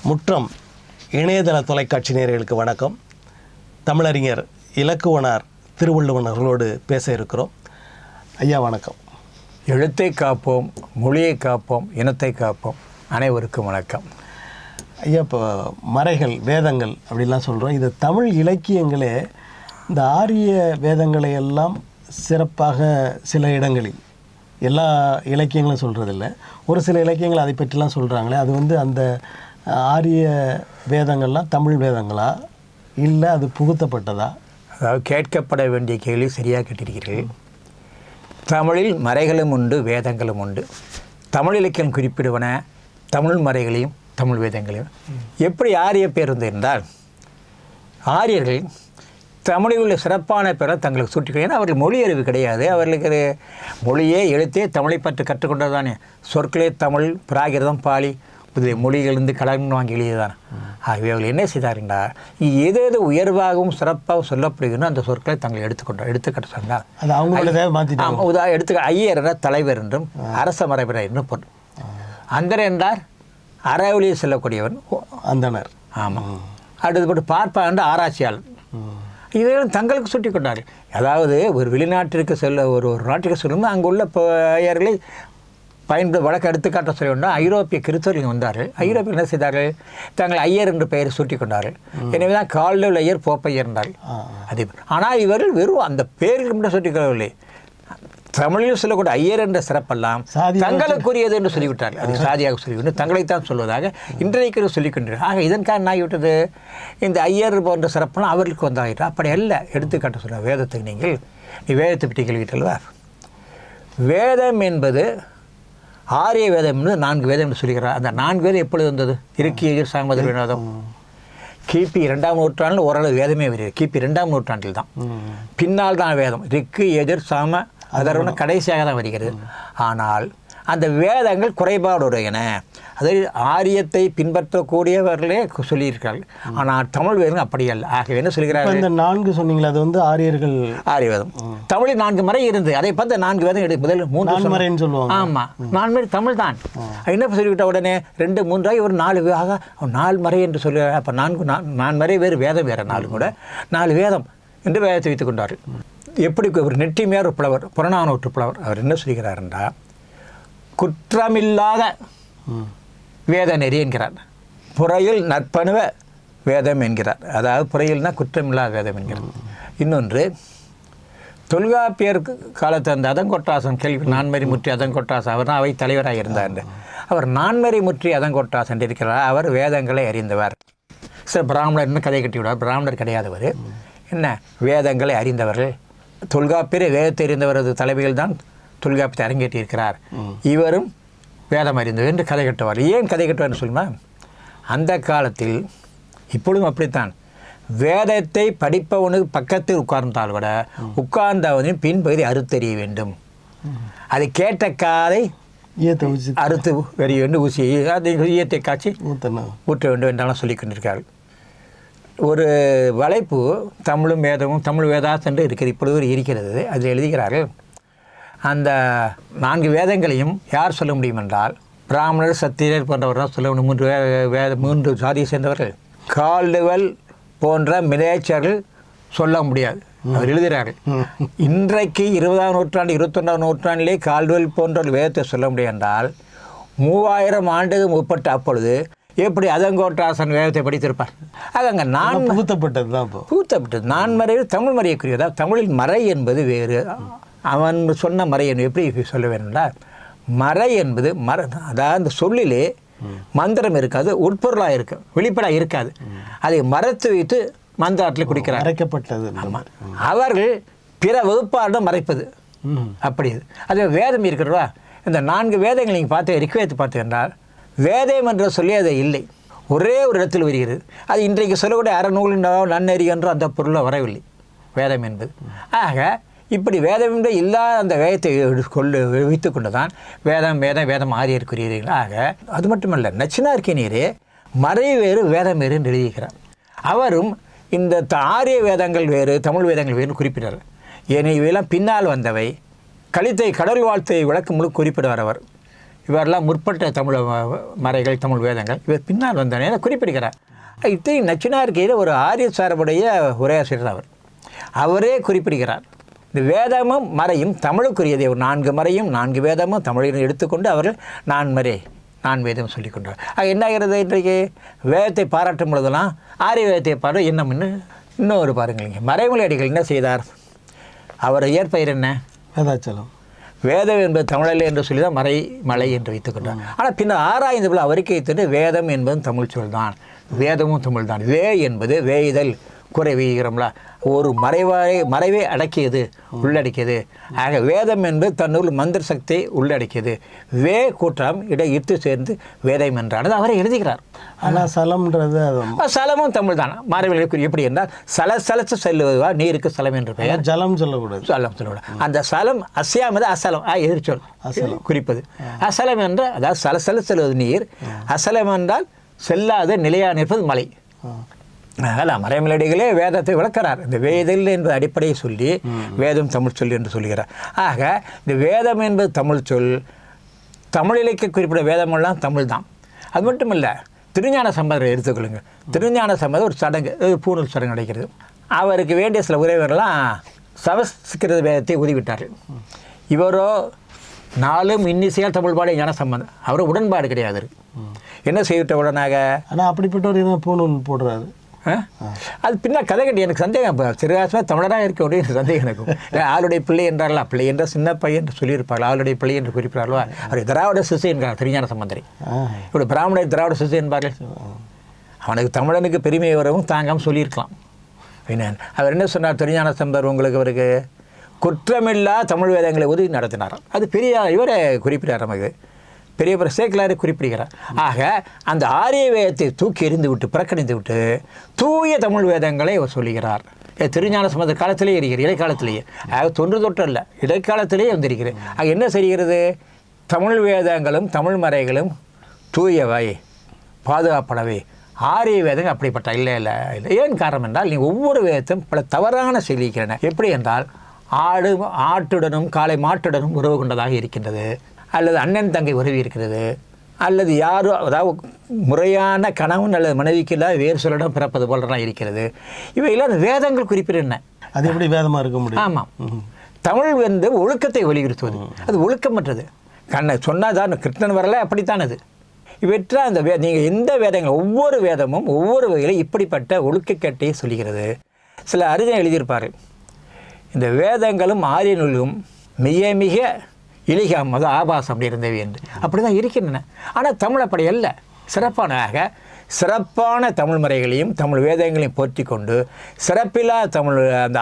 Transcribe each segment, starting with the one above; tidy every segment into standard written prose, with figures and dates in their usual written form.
முற்றம் இணையதள தொலைக்காட்சி நேயர்களுக்கு வணக்கம். தமிழறிஞர் இலக்குவனார் திருவள்ளுவன் அவர்களோடு பேச இருக்கிறோம். ஐயா வணக்கம். எழுத்தை காப்போம், மொழியை காப்போம், இனத்தை காப்போம். அனைவருக்கும் வணக்கம். ஐயா, இப்போ மறைகள் வேதங்கள் அப்படிலாம் சொல்கிறோம். இது தமிழ் இலக்கியங்களே இந்த ஆரிய வேதங்களை எல்லாம் சிறப்பாக சில இடங்களில் எல்லா இலக்கியங்களும் சொல்கிறதில்ல, ஒரு சில இலக்கியங்கள் அதை பற்றிலாம் சொல்கிறாங்களே, அது அந்த ஆரிய வேதங்கள்லாம் தமிழ் வேதங்களா இல்லை அது புகுத்தப்பட்டதா? அதாவது கேட்கப்பட வேண்டிய கேள்வி சரியாக கேட்டிருக்கிறீர்கள். தமிழில் மறைகளும் உண்டு, வேதங்களும் உண்டு. தமிழ் இலக்கியம் குறிப்பிடுவன தமிழ் மறைகளையும் தமிழ் வேதங்களையும். எப்படி ஆரிய பேர் வந்து என்றால், ஆரியர்கள் தமிழில் உள்ள சிறப்பான பேரை தங்களுக்கு சுட்டிக்க. ஏன்னா அவர்கள் மொழி அறிவு கிடையாது. அவர்களுக்கு மொழியே எழுத்தே தமிழை பற்றி கற்றுக்கொண்டது தானே. சொற்களே தமிழ், பிராகிருதம், பாலி புதிய மொழிகளிலிருந்து கலந்து வாங்கி எழுதியதான். ஆகவே அவர்கள் என்ன செய்தார்களா, எது எது உயர்வாகவும் சிறப்பாகவும் சொல்லப்படுகிறோம் அந்த சொற்களை தங்களை எடுத்துக்கட்ட சொன்னார். அது அவங்களோட எடுத்துக்க ஐயர் என்ற தலைவர் என்றும் அரச மரபினர் என்றும் பொருள். அந்தர் என்றார் அறவழியில் செல்லக்கூடியவன் அந்தனர். ஆமாம். அடுத்தபட்டு பார்ப்பா என்ற ஆராய்ச்சியாளர். இதெல்லாம் தங்களுக்கு சுட்டி கொண்டார்கள். அதாவது ஒரு வெளிநாட்டிற்கு செல்ல ஒரு நாட்டுக்கு செல்லும்போது அங்குள்ள ஐயர்களை வழக்கு எடுத்துக்காட்ட சொல்ல வேண்டாம். ஐரோப்பிய கிறிஸ்தவர்கள் வந்தார்கள். ஐரோப்பியர்கள் என்ன செய்தார்கள், தங்கள் ஐயர் என்ற பெயரை சூட்டி கொண்டார்கள். எனவே தான் கால்டவுல் ஐயர் போப்பையர் என்றார்கள். அதே ஆனால் இவர்கள் வெறும் அந்த பெயருக்கு மட்டும் சுட்டி கொள்ளவில்லை. தமிழில் சொல்லக்கூடிய ஐயர் என்ற சிறப்பெல்லாம் தங்களுக்குரியது என்று சொல்லிவிட்டார்கள். அது சாதியாக சொல்லிவிட்டு தங்களைத்தான் சொல்வதாக இன்றைக்கு சொல்லிக் கொண்டிருக்கிறார். ஆக இதன் காரணம் ஆகிவிட்டது, இந்த ஐயர் போன்ற சிறப்பெல்லாம் அவர்களுக்கு வந்தாகிட்டு. அப்படி அல்ல. எடுத்துக்காட்ட சொல்ல வேதத்துக்கு நீ வேதத்தை பற்றி கேள்விட்டல்வா. வேதம் என்பது ஆரிய வேதம் என்பது 4 வேதம் என்று சொல்கிறார். அந்த 4 வேதம் எப்பொழுது வந்தது? இருக்கு எதிர் சாமதர் வேதம் கிபி 2ஆம் நூற்றாண்டில் ஓரளவு வேதமே வருகிறது. கிபி 2ஆம் நூற்றாண்டில் தான். பின்னால் தான் வேதம் ரிக்கு எதிர் சாம அதற்கு கடைசியாக தான் வருகிறது. ஆனால் அந்த வேதங்கள் குறைபாடுடையன. அதாவது ஆரியத்தை பின்பற்றக்கூடியவர்களே சொல்லியிருக்கார்கள். ஆனால் தமிழ் வேதம் அப்படி அல்ல. ஆகவே என்ன சொல்கிறார்கள், இந்த 4 சொன்னீங்களா, அது ஆரியர்கள் ஆரிய வேதம். தமிழில் 4 மறை இருந்து அதை பார்த்து 4 வேதம் முதல் 3 மறைன்னு சொல்லுவாங்க. ஆமாம், 4 மறை தமிழ் தான். என்ன சொல்லிவிட்ட உடனே 2 3 ஒரு 4 ஆக 4 மறை என்று சொல்லி, அப்போ 4 மறை வேறு வேதம் வேறு 4 கூட 4 வேதம் என்று வேதத்தை வைத்துக் கொண்டார்கள். எப்படி ஒரு நெட்டிமையார் ஒரு புலவர், புறநானூற்று புலவர், அவர் என்ன சொல்கிறார் என்றால், குற்றமில்லாத வேத நெறி என்கிறார், புறையில் நற்பணுவ வேதம் என்கிறார். அதாவது புறையில்னா குற்றமில்லாத வேதம் என்கிறார். இன்னொன்று, தொல்காப்பியர் காலத்து அந்த அதங்கொட்டாசன் கேள்வி, நான்மறை முற்றி அதங்கொட்டாசன், அவர் தான் அவை தலைவராக இருந்தார். அவர் நான்மறை முற்றி அதங்கொட்டாசன் இருக்கிறார். அவர் வேதங்களை அறிந்தவர். சார் பிராமணர்னு கதை கட்டிவிடார். பிராமணர் கிடையாதவர். என்ன வேதங்களை அறிந்தவர்கள். தொல்காப்பியரை வேதத்தை அறிந்தவரது தலைமையில் தான் தொல்காப்பியத்தை அரங்கேற்றியிருக்கிறார். இவரும் வேதம் அறிந்தவர் என்று கதை கட்டுவார். ஏன் கதை கட்டுவார்னு சொல்லுமா, அந்த காலத்தில் இப்பொழுதும் அப்படித்தான். வேதத்தை படிப்பவனுக்கு பக்கத்தில் உட்கார்ந்தால் கூட உட்கார்ந்தவனின் பின்பகுதி அறுத்தறிய வேண்டும். அதை கேட்ட காதை அறுத்து வெறிய வேண்டும், ஊசியை அதை ஈயத்தை காய்ச்சி ஊற்ற வேண்டும் என்றெல்லாம் சொல்லிக் கொண்டிருக்கார்கள். ஒரு வலைப்பு தமிழும் வேதமும் தமிழ் வேதாஸ் என்று இருக்கிறது, இப்பொழுது இருக்கிறது. அதில் எழுதுகிறார்கள், அந்த 4 வேதங்களையும் யார் சொல்ல முடியும் என்றால், பிராமணர் சத்திரியர் போன்றவர்கள் சொல்ல முடியும். 3 சாதியை சேர்ந்தவர்கள். கால்டுவெல் போன்ற மிலேச்சர்கள் சொல்ல முடியாது. அவர் எழுதுகிறார்கள், இன்றைக்கு 20ஆம் நூற்றாண்டு 21ஆம் நூற்றாண்டிலே கால்டுவெல் போன்ற வேதத்தை சொல்ல முடியும் என்றால் 3000 ஆண்டுகள் முற்பட்ட அப்பொழுது எப்படி அதங்கோட்டாசன் வேதத்தை படித்திருப்பார். ஆக அங்கே புகுத்தப்பட்டது தான். புகுத்தப்பட்டது 4 மறை தமிழ் மறையக்குரியதா. தமிழில் மறை என்பது வேறு. அவன் சொன்ன மறை எப்படி சொல்ல வேணும்னா, மறை என்பது அதாவது அந்த சொல்லிலே மந்திரம் இருக்காது, உட்பொருளாக இருக்கு, வெளிப்படாக இருக்காது. அதை மறைத்து வைத்து மந்திரத்தில் குடிக்கிறார். மறைக்கப்பட்டது. ஆமாம், அவர்கள் பிற வகுப்பாரிடம் மறைப்பது அப்படி. அது வேதம் இருக்கிறதா. இந்த 4 வேதங்கள் நீங்கள் பார்த்து ரிக்வேதத்தை பார்த்து என்றால், வேதம் என்ற சொல்லி அது இல்லை, ஒரே ஒரு இடத்தில் வருகிறது. அது இன்றைக்கு சொல்லக்கூடிய அறநூலின் நன்னெறி என்று அந்த பொருளை வரவில்லை வேதம் என்பது. ஆக இப்படி வேதம் என்று இல்லாத அந்த வேதத்தை வைத்து கொண்டு தான் வேதம் ஆரியருக்குரியீர்கள். ஆக அது மட்டுமல்ல, நச்சினார்க்கினியரே மறை வேறு வேதம் வேறு என்று எழுதியிருக்கிறார். அவரும் இந்த ஆரிய வேதங்கள் வேறு தமிழ் வேதங்கள் வேறு குறிப்பிட்டார். ஏன்னா இவையெல்லாம் பின்னால் வந்தவை. கலித்தை கடல் வாழ்த்தை விளக்கம் முழு குறிப்பிடுவார் அவர். இவரெல்லாம் முற்பட்ட தமிழ் மறைகள் தமிழ் வேதங்கள் இவர் பின்னால் வந்தனே குறிப்பிடுகிறார். இத்தகைய நச்சினார் கையில் ஒரு ஆரிய சார்புடைய உரையாசிரியர் அவரே குறிப்பிடுகிறார். இந்த வேதமும் மறையும் தமிழுக்குரியதே. ஒரு 4 மறையும் 4 வேதமும் தமிழில் எடுத்துக்கொண்டு அவர்கள் நான் வேதம் சொல்லிக் கொண்டார். என்ன ஆகிறது இன்றைக்கு வேதத்தை பாராட்டும் பொழுதெல்லாம் ஆரிய வேதத்தை பாரு என்னம்னு இன்னொரு பாருங்கள். மறைமொழி அடிகள் என்ன செய்தார்? அவர் இயற்பெயர் என்ன? வேதாச்சலம். வேதம் என்பது தமிழில் என்று சொல்லி தான் மலை என்று வைத்துக்கொண்டார். ஆனால் பின்னர் ஆராய்ந்து போல அவருக்கு வைத்துட்டு வேதம் என்பது தமிழ் சொல் தான், வேதமும் தமிழ் தான். வே என்பது வேய்தல் குறைவீகிறோம்ல, ஒரு மறைவை அடக்கியது, உள்ளடக்கியது. ஆக வேதம் என்பது தன்னுள் மந்திர சக்தியை உள்ளடக்கியது. வே கூட்டம் இட்டு சேர்ந்து வேதம் என்றானது அவரை எழுதுகிறார். ஆனால் சலம்ன்றது சலமும் தமிழ் தான். மறைவில் எப்படி என்றால் சலச்சு செல்லுவதா நீருக்கு சலம் என்று பெயர். ஜலம் சொல்லக்கூடாது, சலம் சொல்லக்கூடாது. அந்த சலம் அசையாமது அசலம் எதிர்ச்சொல் அசலம் குறிப்பது. அசலம் என்ற அதாவது சலசல செல்வது நீர், அசலம் என்றால் செல்லாத நிலையாக நிற்பது மலை. அதனால் மறைமலடிகளே வேதத்தை விளக்கிறார். இந்த வேதல் என்ற அடிப்படையை சொல்லி வேதம் தமிழ் சொல் என்று சொல்கிறார். ஆக இந்த வேதம் என்பது தமிழ் சொல். தமிழ் இலக்கிய குறிப்பிட்ட வேதமெல்லாம் தமிழ் தான். அது மட்டும் இல்லை, திருஞான சம்பந்தரை எடுத்துக்கொள்ளுங்கள். திருஞான சம்பந்தர் ஒரு சடங்கு, பூணூல் சடங்கு நடக்கிறது. அவருக்கு வேண்டிய சில உறவினர்கள்லாம் சமஸ்கிருத வேதத்தை உதவிட்டார்கள். இவரோ நாளும் இன்னிசையால் தமிழ் பாட ஞான சம்பந்தம். அவர் உடன்பாடு கிடையாது. என்ன செய்துட்ட உடனாக ஆனால் அப்படிப்பட்டவர் பூணூல் போடுறாரு. அது பின்னால் கதை கட்டி எனக்கு சந்தேகம். சிறுகாசமாக தமிழராக இருக்க முடியும் சந்தேகம் எனக்கும். ஆளுடைய பிள்ளை என்றார்களா, பிள்ளை என்ற சின்ன பையன் என்று சொல்லியிருப்பார்கள். ஆளுடைய பிள்ளை என்று குறிப்பிட்டார்களோ அவர் திராவிட சிசை என்கிறார் திருஞான சம்பந்தரை. இப்படி பிராமண திராவிட சிசை என்பார்கள். அவனுக்கு தமிழனுக்கு பெருமை வரவும் தாங்காமல் சொல்லியிருக்கலாம். அவர் என்ன சொன்னார் திருஞான சம்பந்தர்? அவருக்கு குற்றமில்லா தமிழ் வேதங்களை உதவி நடத்தினார். அது பெரிய இவரை குறிப்பிட்டார். நமக்கு பெரிய சேக்கலாரை குறிப்பிடுகிறார். ஆக அந்த ஆரிய வேதத்தை தூக்கி எறிந்து விட்டு புறக்கணித்து விட்டு தூய தமிழ் வேதங்களை அவர் சொல்லுகிறார். திருஞான சம்பந்தர் காலத்திலேயே இருக்கிற, இடைக்காலத்திலேயே. ஆக தொன்று தொற்று அல்ல, இடைக்காலத்திலேயே வந்திருக்கிறது. ஆக என்ன செய்கிறது? தமிழ் வேதங்களும் தமிழ் மறைகளும் தூயவை, பாதுகாப்படவை. ஆரிய வேதங்கள் அப்படிப்பட்ட இல்லை. ஏன் காரணம் என்றால் நீ ஒவ்வொரு வேதத்தையும் பல தவறான சொல்லியிருக்கிறன. எப்படி என்றால் ஆட்டுடனும் காளை மாட்டுடனும் உறவு கொண்டதாக இருக்கின்றது, அல்லது அண்ணன் தங்கை உறவி இருக்கிறது, அல்லது யாரோ அதாவது முறையான கணவன் அல்லது மனைவிக்கு இல்லாத வேறு சொல்லிடம் பிறப்பது போலலாம் இருக்கிறது. இவையெல்லாம் வேதங்கள் குறிப்பிடுன. அது எப்படி வேதமாக இருக்க முடியும்? ஆமாம், தமிழ் வந்து ஒழுக்கத்தை வலியுறுத்துவது. அது ஒழுக்கமற்றது. சொன்னால் தான் கிருஷ்ணன் வரல, அப்படித்தான் அது. இவற்றை அந்த நீங்கள் எந்த வேதங்கள் ஒவ்வொரு வேதமும் ஒவ்வொரு வகையில் இப்படிப்பட்ட ஒழுக்கக்கேட்டையை சொல்லுகிறது. சில அறிஞர் எழுதியிருப்பார், இந்த வேதங்களும் ஆரிய நூலும் மிக மிக இலிகாம் அது ஆபாசம் அப்படி இருந்தவை என்று. அப்படி தான் இருக்கின்றன. ஆனால் தமிழ் அப்படி அல்ல. சிறப்பான தமிழ் மறைகளையும் தமிழ் வேதங்களையும் போற்றி கொண்டு சிறப்பில்லா தமிழ் அந்த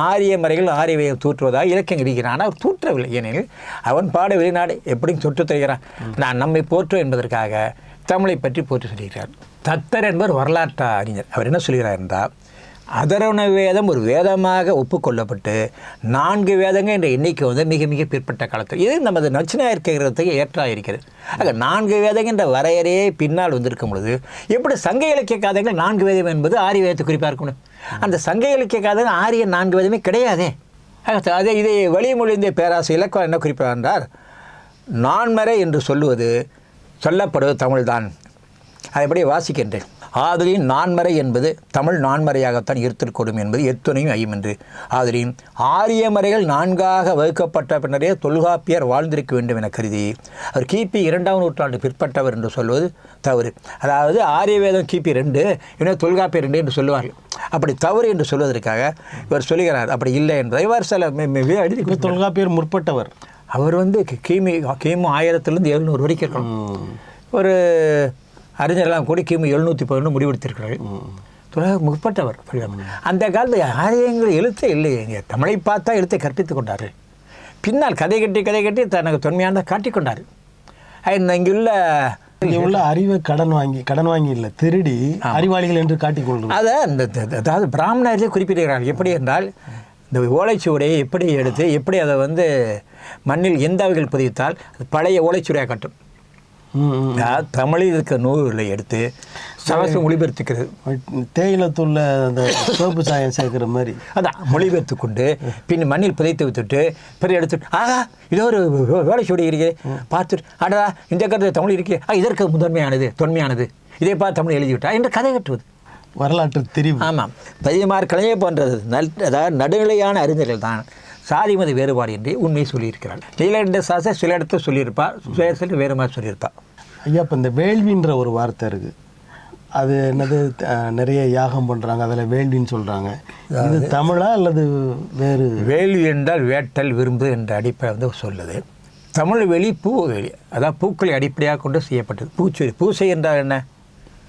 ஆரிய மறைகள் ஆரிய வேதம் தூற்றுவதாக இலக்கியம் இருக்கிறான். ஆனால் அவர் தூற்றவில்லை. ஏனெனில் அவன் பாட வெளிநாடு எப்படியும் தொற்று தருகிறான். நான் நம்மை போற்றும் என்பதற்காக தமிழை பற்றி போற்றி சொல்கிறார். தத்தர் என்பவர் வரலாற்று அறிஞர். அவர் என்ன சொல்கிறார் என்றால், அதர்வண வேதம் ஒரு வேதமாக ஒப்புக்கொள்ளப்பட்டு 4 வேதங்கள் என்ற எண்ணிக்கை வந்து மிக மிக பிற்பட்ட காலத்தில் இது நமது நச்சினார் கேட்கறதுக்கு ஏற்றாக இருக்கிறது. ஆக 4 வேதங்கள் என்ற வரையறையே பின்னால் வந்திருக்கும் பொழுது எப்படி சங்க இலக்கிய காதங்கள் 4 வேதம் என்பது ஆரிய வேதத்தை குறிப்பாக இருக்கணும். அந்த சங்க இலக்கிய காதங்கள் ஆரிய 4 வேதமே கிடையாதே. அதே இதை வழிமொழிந்த பேராசிரியர் இலக்கணம் என்ன குறிப்பாக என்றால், நான்மறை என்று சொல்லப்படுவது தமிழ்தான். அதைப்படி வாசிக்கின்றேன். ஆதலின் நான்மறை என்பது தமிழ் நான்மறையாகத்தான் இருத்தற்கூடும் என்பது எத்துணையும் ஐயமென்று. ஆதலின் ஆரிய மறைகள் 4ஆக வகுக்கப்பட்ட பின்னரே தொல்காப்பியர் வாழ்ந்திருக்க வேண்டும் என கருதி அவர் கிபி 2ஆம் நூற்றாண்டு பிற்பட்டவர் என்று சொல்வது தவறு. அதாவது ஆரிய வேதம் கிபி 2, இன்னும் தொல்காப்பியர் 2 என்று சொல்லுவார்கள். அப்படி தவறு என்று சொல்வதற்காக இவர் சொல்லுகிறார். அப்படி இல்லை என்பதை இவர் சில தொல்காப்பியர் முற்பட்டவர். அவர் வந்து கிமு 1000 வரைக்கும் இருக்கணும். ஒரு அறிஞரெல்லாம் கூட கிமு 711 முடிவெடுத்திருக்கிறார்கள். முற்பட்டவர். அந்த காலத்தில் ஆரியங்கள் எழுத்தே இல்லையே. தமிழை பார்த்தா எழுத்தை கற்பித்து கொண்டார்கள். பின்னால் கதை கட்டி தனக்கு தொன்மையான காட்டிக்கொண்டார். இங்குள்ள அறிவை கடன் வாங்கி இல்லை, திருடி அறிவாளிகள் என்று காட்டிக்கொள்ளும். அதாவது பிராமணர்களே குறிப்பிடுகிறார்கள். எப்படி என்றால், இந்த ஓலைச்சுவடையை எப்படி எடுத்து எப்படி அதை வந்து மண்ணில் எந்த வகையில் பதிவித்தால் அது பழைய ஓலைச்சுவடையாக காட்டும். அதாவது தமிழில் இருக்கிற நூல்களை எடுத்து சமஸ்கிருத மொழிபெயர்த்துக்கிறது. தேயிலத்தூள்ல அந்த சோப்பு சாயம் சேர்க்குற மாதிரி அதான் மொழிபெயர்த்து கொண்டு பின் மண்ணில் புதைத்து வைத்துட்டு பிறகு எடுத்துட்டு ஆகா இதோ ஒரு வேலை சுவடி இருக்கே பார்த்துட்டு அடா இந்த கருத்து தமிழ் இருக்கே இதற்கு முதன்மையானது தொன்மையானது இதே பார்த்து தமிழ் எழுதிவிட்டா என்று கதை கட்டுவது வரலாற்று தெரிவு. ஆமாம், பதியமார் கலைஞர் போன்றது அதாவது நடுநிலையான அறிஞர்கள் தான் சாதி மத வேறுபாடு என்று உண்மையை சொல்லியிருக்கிறார். நீலகண்ட சாஸ்திரி சில இடத்துல சொல்லியிருப்பார், சில வேறு மாதிரி சொல்லியிருப்பார். ஐயா, இப்போ இந்த வேள்வின்ற ஒரு வார்த்தை இருக்குது, அது என்னது நிறைய யாகம் பண்ணுறாங்க, அதில் வேள்வின்னு சொல்கிறாங்க. இது தமிழா அல்லது வேறு? வேள்வி என்றால் வேட்டல் விரும்பு என்ற அடிப்படை வந்து சொல்லுது. தமிழ் வெளி பூ வெளி, அதாவது பூக்களை அடிப்படையாக கொண்டு செய்யப்பட்டது. பூச்சொரி பூசை என்றால் என்ன?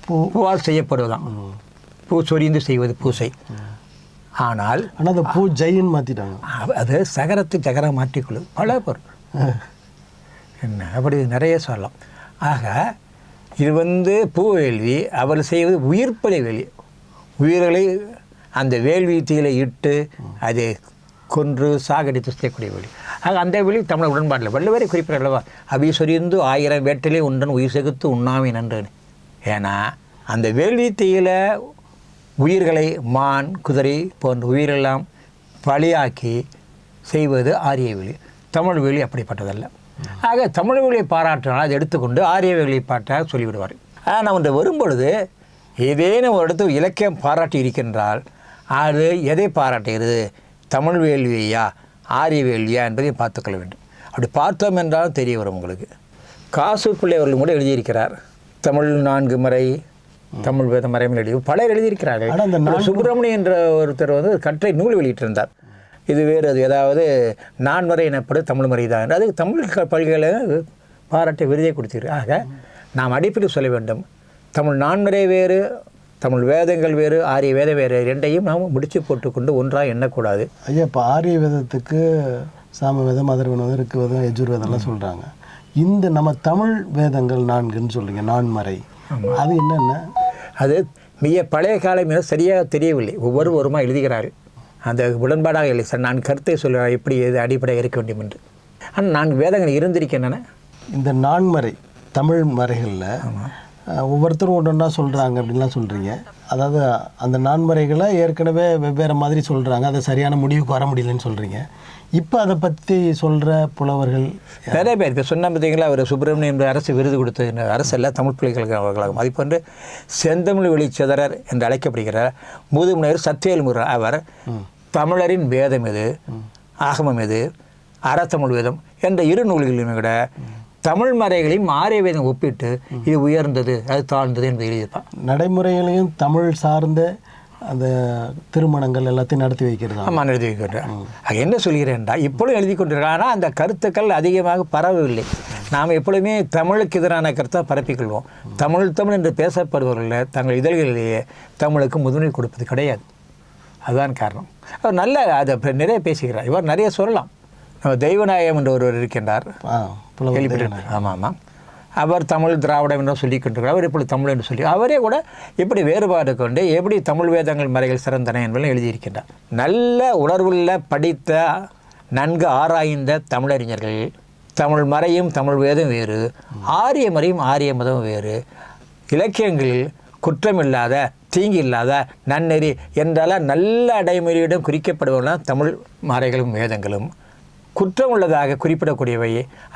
பூவால் செய்யப்படுவதுதான். பூ சொரிந்து செய்வது பூசை. ஆனால் அந்த பூ ஜெயின்னு மாற்றிட்டாங்க. அது சகரத்து சகரம் மாற்றிக்கொள்ளுது பல பொருள் என்ன அப்படி நிறைய சொல்லலாம். ஆக இது வந்து பூ வேள்வி, அவர் செய்வது உயிர்ப்பலை வேள்வி. உயிர்களை அந்த வேள்வி தீயில இட்டு அதை கொன்று சாகடித்து செய்யக்கூடிய வேள்வி. ஆக அந்த வேள்வி தமிழ் உடன்பாட்டில் வள்ளுவரை குறிப்பிட அல்லவா, அவி சொரிந்து 1000 வேட்டலே உண்டன் உயிர் செகுத்து உண்ணாமை நன்றேன்னு. ஏன்னா அந்த வேள்வி தீயில உயிர்களை மான் குதிரை போன்ற உயிரெல்லாம் பலியாக்கி செய்வது ஆரிய வேலி. தமிழ் வேலி அப்படிப்பட்டதல்ல. ஆக தமிழ் வேலியை பாராட்டினால் அதை எடுத்துக்கொண்டு ஆரிய வேலியை பாட்டாக சொல்லிவிடுவார். ஆனால் நம்ம இன்று வரும்பொழுது ஏதேனும் ஒரு இடத்து இலக்கியம் பாராட்டி இருக்கின்றால் அது எதை பாராட்டுகிறது? தமிழ் வேள்வியா ஆரிய வேள்வியா என்பதை பார்த்துக்கொள்ள வேண்டும். அப்படி பார்த்தோம் என்றாலும் தெரிய வரும் உங்களுக்கு. காசு பிள்ளை அவர்கள் கூட எழுதியிருக்கிறார், தமிழ் 4 மறை, தமிழ் வேத மறைமல் எழுதி பலர் எழுதியிருக்கிறார்கள். சுப்பிரமணியன் என்ற ஒருத்தர் வந்து கற்றை நூல் வெளியிட்டிருந்தார். இது வேறு, அது ஏதாவது 4 மறை எனப்படும் தமிழ் மறை தான். அது தமிழ் பல்கலை பாராட்ட விருதை கொடுத்தீர்கள். ஆக நாம் அடிப்படை சொல்ல வேண்டும், தமிழ் 4 மறை வேறு, தமிழ் வேதங்கள் வேறு, ஆரிய வேதம் வேறு, ரெண்டையும் நாம் முடிச்சு போட்டுக்கொண்டு ஒன்றாக எண்ணக்கூடாது. ஐயா, இப்போ ஆரிய வேதத்துக்கு சாம வேதம், அதர் வேதம், ருக்கு வேதம், யஜுர் வேதம்லாம் சொல்கிறாங்க. இந்த நம்ம தமிழ் வேதங்கள் 4ன்னு சொல்லுங்க, 4 மறை, அது என்னென்ன? அது மிக பழைய காலம் என சரியாக தெரியவில்லை. ஒவ்வொருவருமா எழுதுகிறார்கள். அந்த உடன்பாடாக இல்லை சார். நான் கருத்தை சொல்ல எப்படி எது அடிப்படையாக இருக்க வேண்டும் என்று. ஆனால் 4 வேதங்கள் இருந்திருக்கின்றன. இந்த 4 மறை தமிழ் மறைகளில் ஒவ்வொருத்தரும் ஒன்றா சொல்கிறாங்க அப்படின்லாம் சொல்கிறீங்க. அதாவது அந்த 4 மறைகளை ஏற்கனவே வெவ்வேறு மாதிரி சொல்கிறாங்க, அதை சரியான முடிவுக்கு வர முடியலன்னு சொல்கிறீங்க. இப்போ அதை பற்றி சொல்கிற புலவர்கள் நிறைய பேர். இப்போ சொன்ன பார்த்தீங்களா, அவர் சுப்பிரமணியம் என்ற அரசு விருது கொடுத்த அரசு எல்லாம் தமிழ் பல்கலைக்கழகம். அது போன்று செந்தமிழ் வெளிச்சதரர் என்று அழைக்கப்படுகிற முதுமுனைவர் சத்தியவேல் முருகன் அவர் தமிழரின் வேதம் எது, ஆகமம் எது, அறத்தமிழ் வேதம் என்ற 2 நூல்களையும் விட தமிழ் மறைகளையும் ஆரிய வேதம் ஒப்பிட்டு இது உயர்ந்தது அது தாழ்ந்தது என்று எழுதியிருப்பான். நடைமுறைகளையும் தமிழ் சார்ந்த அந்த திருமணங்கள் எல்லாத்தையும் நடத்தி வைக்கிறது. ஆமாம், நடத்தி வைக்கின்றேன். என்ன சொல்கிறேன்டா, இப்பொழுதும் எழுதி கொண்டிருக்கேன். ஆனால் அந்த கருத்துக்கள் அதிகமாக பரவவில்லை. நாம் எப்பொழுதுமே தமிழுக்கு எதிரான கருத்தை பரப்பிக்கொள்வோம். தமிழ் என்று பேசப்படுபவர்கள் தங்கள் இதழ்களிலேயே தமிழுக்கு முதன்மை கொடுப்பது கிடையாது. அதுதான் காரணம். அவர் நல்ல அதை நிறைய பேசுகிறார். இவர் நிறைய சொல்லலாம். நம்ம தெய்வநாயகம் என்ற ஒருவர் இருக்கின்றார், கேள்விப்பட்டிருக்கிறார். ஆமாம், அவர் தமிழ் திராவிடம் என்று சொல்லிக் கொண்டிருக்கிறார். அவர் இப்படி தமிழ் என்று சொல்லி அவரே கூட எப்படி வேறுபாடு கொண்டு எப்படி தமிழ் வேதங்கள் மறைகள் சிறந்தன என்பதை எழுதியிருக்கின்றார். நல்ல உணர்வுள்ள படித்த நன்கு ஆராய்ந்த தமிழறிஞர்கள் தமிழ் மறையும் தமிழ் வேதம் வேறு, ஆரிய மறையும் ஆரிய மதம் வேறு, இலக்கியங்களில் குற்றமில்லாத தீங்கு இல்லாத நன்னெறி என்றால நல்ல அடைமொழியிடம் குறிக்கப்படுவன தமிழ் மறைகளும் வேதங்களும், குற்றம் உள்ளதாக குறிப்பிடக்கூடியவை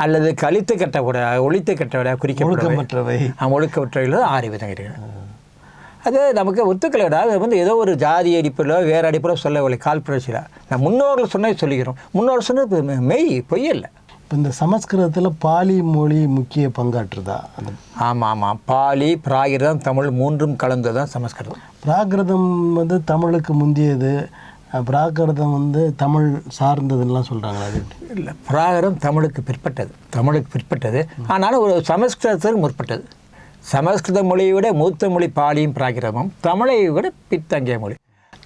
அல்லது கழித்து கட்டக்கூட ஒழித்து கட்டவிட குறிக்கப்பட்டவை ஒழுக்கமற்றவை ஆரிய வேதம் இருக்கிறது. அது நமக்கு ஒத்துக்கலைடா. அது வந்து ஏதோ ஒரு ஜாதி அடிப்படையிலோ வேறு அடிப்படையிலோ சொல்லவில்லை. கால்புரட்சியில் நான் முன்னோர்கள் சொன்னதை சொல்லிக்கிறோம். முன்னோர்கள் சொன்னது மெய், பொய்யல்ல. இப்போ இந்த சமஸ்கிருதத்தில் பாலி மொழி முக்கிய பங்காற்றுதா? ஆமாம், பாலி பிராகிருதம் தமிழ் 3ம் கலந்து தான் சமஸ்கிருதம். பிராகிருதம் வந்து தமிழுக்கு முந்தியது, பிராகிருதம் வந்து தமிழ் சார்ந்ததுன்னெலாம் சொல்கிறாங்களா? அது இல்லை, பிராகிருதம் தமிழுக்கு பிற்பட்டது. ஆனாலும் ஒரு சமஸ்கிருதத்துக்கு முற்பட்டது. சமஸ்கிருத மொழியை விட மூத்த மொழி பாலியும் பிராகிருதமும், தமிழை விட பின்தங்கிய மொழி.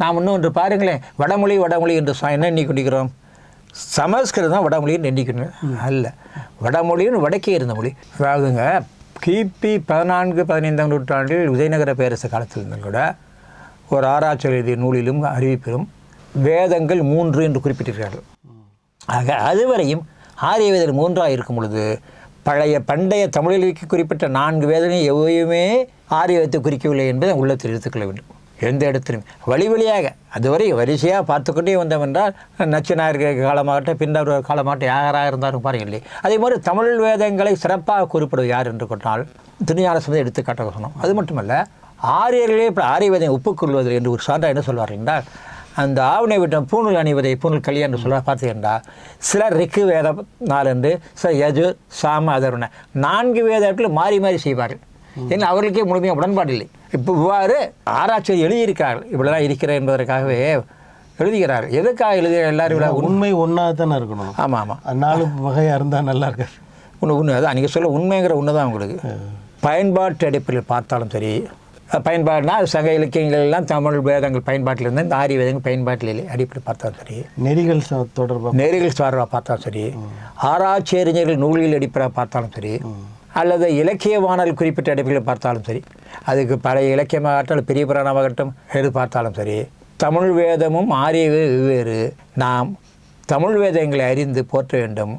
நாம் இன்னொன்று பாருங்களேன், வடமொழி என்று என்ன எண்ணிக்கொண்டிருக்கிறோம்? சமஸ்கிருதம் வடமொழின்னு எண்ணிக்கணும் அல்ல. வடமொழின்னு வடக்கே இருந்த மொழி. அதாவதுங்க கிபி 14-15ஆம் நூற்றாண்டில் விஜயநகர பேரரசு காலத்தில் கூட ஒரு ஆராய்ச்சி எழுதிய நூலிலும் அறிவிப்பிலும் வேதங்கள் 3 என்று குறிப்பிட்டிருக்கிறார்கள். ஆக அதுவரையும் ஆரிய வேதங்கள் 3ஆக இருக்கும் பொழுது பண்டைய தமிழில் குறிப்பிட்ட 4 வேதனையும் எவையுமே ஆரிய வேதத்தை குறிக்கவில்லை என்பதை உள்ளத்தில் எடுத்துக்கொள்ள வேண்டும். எந்த இடத்திலும் வழியாக அதுவரை வரிசையாக பார்த்துக்கொண்டே வந்தவென்றால் நச்சினார் காலமாகட்டும் பின்னர் காலமாகட்டும் யாராக இருந்தாலும் பாருங்களே. அதே மாதிரி தமிழ் வேதங்களை சிறப்பாக குறிப்பிடுவது யார் என்று கொண்டால் திருஞான சம்பந்தர் எடுத்துக்காட்டாக சொன்னோம். அது மட்டுமல்ல, ஆரியர்களே இப்போ ஆரிய வேதம் ஒப்புக்கொள்வது என்று ஒரு சான்றா என்ன சொல்வார்கள் என்றால், அந்த ஆவணை விட்டம் பூணூல் அணிவதை பூணூல் கல்யாணம் என்று சொல்ல பார்த்தீங்கன்னா சிலர் ரிக்கு வேதம் 4 என்று சிலர் யஜு சாம அதருண 4 வேதத்தில் மாறி மாறி செய்வார்கள். ஏன்னா அவர்களுக்கே முழுமையாக உடன்பாடு இல்லை. இப்போ இவ்வாறு ஆராய்ச்சி எழுதியிருக்கிறார்கள். இப்படிலாம் இருக்கிற என்பதற்காகவே எழுதுகிறார்கள். எதுக்காக எழுதுகிற எல்லாரும் உண்மை ஒன்றா தானே இருக்கணும். ஆமாம் ஆமாம், 4 வகையாக இருந்தால் நல்லா இருக்காது. உண்மை அதான் நீங்கள் சொல்ல உண்மைங்கிற உண்மை தான் உங்களுக்கு. பயன்பாட்டு அடிப்படையில் பார்த்தாலும் சரி, பயன்பாடுனா சங்க இலக்கியங்கள் எல்லாம் தமிழ் வேதங்கள் பயன்பாட்டில் இருந்தால் இந்த ஆரிய வேதங்கள் பயன்பாட்டில் அடிப்படை பார்த்தாலும் சரி, நெறிகள் சார்பாக பார்த்தாலும் சரி, ஆராய்ச்சி அறிஞர்கள் நூல்கள் அடிப்படையாக பார்த்தாலும் சரி, அல்லது இலக்கியவானல் குறிப்பிட்ட அடிப்படையில் பார்த்தாலும் சரி, அதுக்கு பழைய இலக்கியமாகட்டும் பெரிய புராணமாகட்டும் எது பார்த்தாலும் சரி, தமிழ் வேதமும் ஆரிய வெவ்வேறு. நாம் தமிழ் வேதங்களை அறிந்து போற்ற வேண்டும்,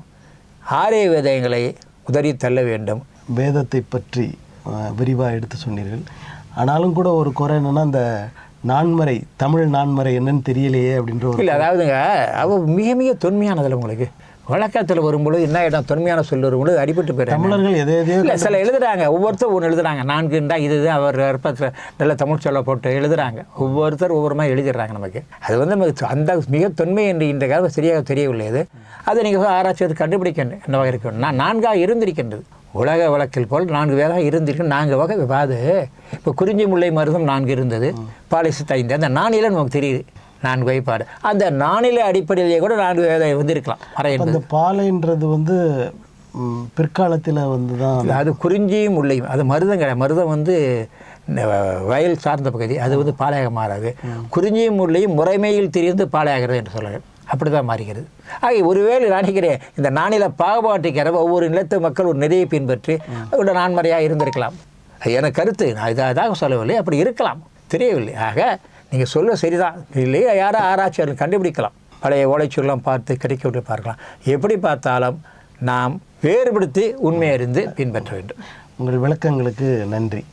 ஆரிய வேதங்களை உதறி தள்ள வேண்டும். வேதத்தை பற்றி விரிவாக எடுத்து சொன்னீர்கள். ஆனாலும் கூட ஒரு குறை என்னென்னா, இந்த நான்மறை தமிழ் நான்மறை என்னன்னு தெரியலையே அப்படின்ற ஒரு இல்லை. அதாவதுங்க மிக மிக தொன்மையானதில் உங்களுக்கு வழக்கத்தில் வரும்பொழுது என்ன இடம் தொன்மையான சொல் வரும்பொழுது அடிபட்டு போயிடுறாங்க. தமிழர்கள் எதையோ இல்லை சில எழுதுகிறாங்க, ஒவ்வொருத்தர் ஒன்று எழுதுகிறாங்க. 4 இது அவர் விருப்பத்தில் நல்ல தமிழ் சொல்ல போட்டு எழுதுகிறாங்க. ஒவ்வொருத்தர் ஒவ்வொரு மாதிரி எழுதிடுறாங்க. நமக்கு அது நமக்கு அந்த மிக தொன்மை என்று இந்த காலம் சரியாக தெரியவில்லை. அதை நீங்கள் ஆராய்ச்சி கண்டுபிடிக்க என்னவாக இருக்க நான் 4ஆக இருந்திருக்கின்றது. உலக வழக்கில் போல் 4 வேதாக இருந்திருக்கு. 4 வகை அது இப்போ குறிஞ்சி முல்லை மருதம் 4 இருந்தது, பாலிசத்து 5. அந்த 4 நமக்கு தெரியுது 4 வகைப்பாடு. அந்த 4 அடிப்படையிலேயே கூட 4 வேதம் இருக்கலாம். அந்த பாலைன்றது பிற்காலத்தில் தான் அது குறிஞ்சியும் முல்லையும். அது மருதம் கிடையாது. மருதம் வயல் சார்ந்த பகுதி. அது பாலையாக மாறாது. குறிஞ்சியும் முல்லையும் முறைமையில் தெரிந்து பாலையாகிறது என்று சொல்லுங்கள். அப்படி தான் மாறுகிறது. ஆக ஒருவேளை நினைக்கிறேன் இந்த 4 பாகுபாட்டுக்கிற ஒவ்வொரு நிலத்து மக்கள் ஒரு நெறியை பின்பற்றி ஒரு நான்மறையாக இருந்திருக்கலாம். எனக்கு கருத்து. நான் இதாக சொல்லவில்லை, அப்படி இருக்கலாம், தெரியவில்லை. ஆக நீங்கள் சொல்ல சரிதான். இல்லையே யாரோ ஆராய்ச்சியாளர்கள் கண்டுபிடிக்கலாம். பழைய ஓலைச்சொல்லாம் பார்த்து கிடைக்க பார்க்கலாம். எப்படி பார்த்தாலும் நாம் வேறுபடுத்தி உண்மை அறிந்து பின்பற்ற வேண்டும். உங்கள் விளக்கங்களுக்கு நன்றி.